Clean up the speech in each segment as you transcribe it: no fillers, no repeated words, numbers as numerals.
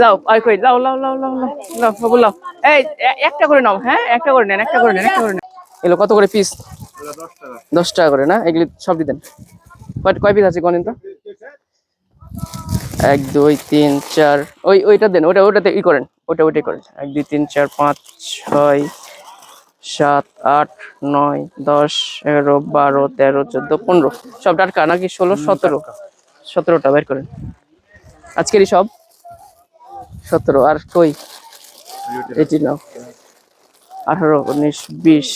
লাও আর কই লাও লাও লাও লাও লাও লাও বাবু লাও। এই একটা করে নাও, হ্যাঁ একটা করে নেন, একটা করে নেন, একটা করে নেন। এগুলো কত করে পিস? 10 টাকা করে না? এগুলি সব দিতেন। কয় পিস আছে গণেন তো? 1 2 3 4, ওইটা দেন, ওটাতে ই করেন, ওইটাই করেন। 1 2 3 4 5 6 7 8 9 10 11 12 13 14 15 সব টাটকা নাকি? 16 17? 17টা বের করেন আজকেরই সব 17। আর কই এটি নাও। 18 19 20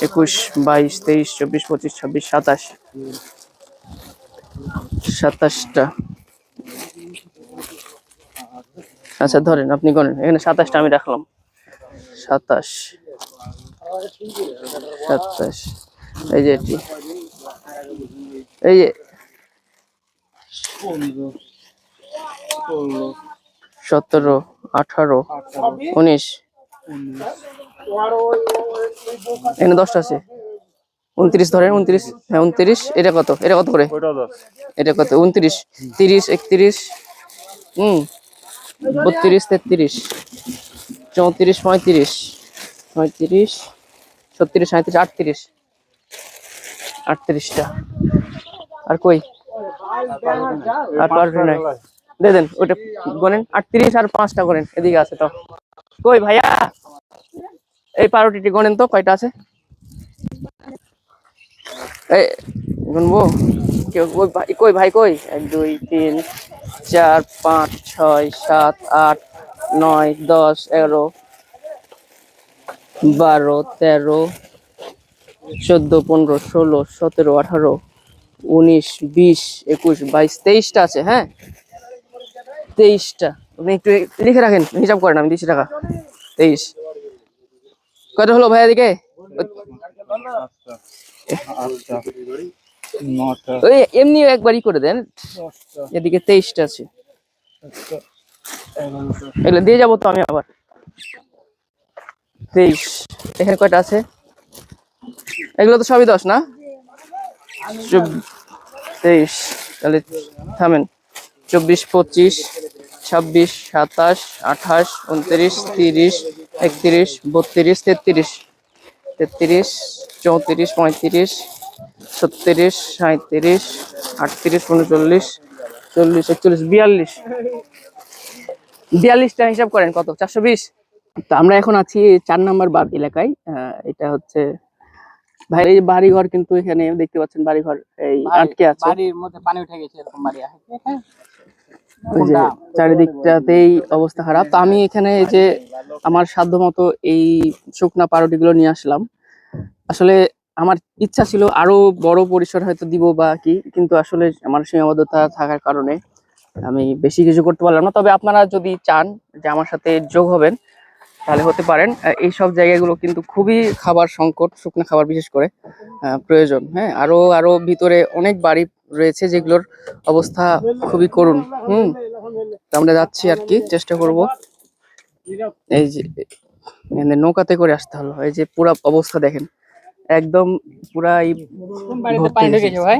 21 22 23 24 25 26 27, 27টা। আচ্ছা ধরেন, আপনি গণেন, এখানে 27টা আমি রাখলাম। 27 27, এই যে এটি, এই যে 17 18 19, এখানে 10টা আছে। 29 ধরেন, 29, হ্যাঁ 29। এটা কত? এটা কত করে? এটা কত? 29 30 31, 32 33 34 35 36 37 37 38, 38টা। আর কই? আর পারবে না, দিয়ে দেন ওটা গনেন। 38 আর 5টা করেন, এদিকে আছে তো। কই ভাইয়া, এই পাউরুটিটি গনেন তো কয়টা আছে? এই গুনবো? কেউ কই ভাই কই? 1 2 3 4 5 6 7 8 9 10 11 12 13 14 15 16 17 18 19 20 21 22 23টা আছে। হ্যাঁ 23টা। আপনি একটু লিখে রাখেন, হিসাব করেন, আমি দিচ্ছি টাকা। 23 কত হলো ভাই? এদিকে ওই এমনি একবারই করে দেন। এদিকে 23টা আছে, এগুলো দিয়ে যাবো তো আমি আবার। 23, এখানে কয়টা আছে? এগুলো তো সবই 10 না? 23, তাহলে থামেন। 24 25 26 27 28 29 30 31 32 33 33 34 35 36 37 38 39 40 41 42, 42টা হিসাব করেন কত? 420। তো আমরা এখন আছি 4 নম্বর বাগ এলাকায়। এটা হচ্ছে ভাই, এই বাড়ি ঘর কিন্তু এখানে দেখতে পাচ্ছেন, বাড়ি ঘর এই আটকে আছে, বাড়ির মধ্যে পানি উঠে গেছে, এরকম বাড়ি আছে। ওই যে চারিদিকটাতেই অবস্থা খারাপ। তো আমি এখানে এই যে আমার সাধ্য মতো এই শুকনা পাউরুটি গুলো নিয়ে আসলাম। আসলে আমার ইচ্ছা ছিল আরো বড় পরিসর হয়তো দিব বা কি, কিন্তু আসলে আমার সীমাবদ্ধতা থাকার কারণে আমি বেশি কিছু করতে পারলাম না। তবে আপনারা যদি চান যে আমার সাথে যোগ হবেন, তাহলে হতে পারেন। এই সব জায়গাগুলো কিন্তু খুবই খাবার সংকট, শুকনো খাবার বিশেষ করে প্রয়োজন। হ্যাঁ, আরো ভিতরে অনেক বাড়ি রয়েছে যেগুলোর অবস্থা খুবই করুণ। আমরা যাচ্ছি আর কি, চেষ্টা করব। এই যে নৌকাতে করে আসতে হলো। এই যে পুরা অবস্থা দেখেন, একদম পুরা পানি ঢুকেছে ভাই।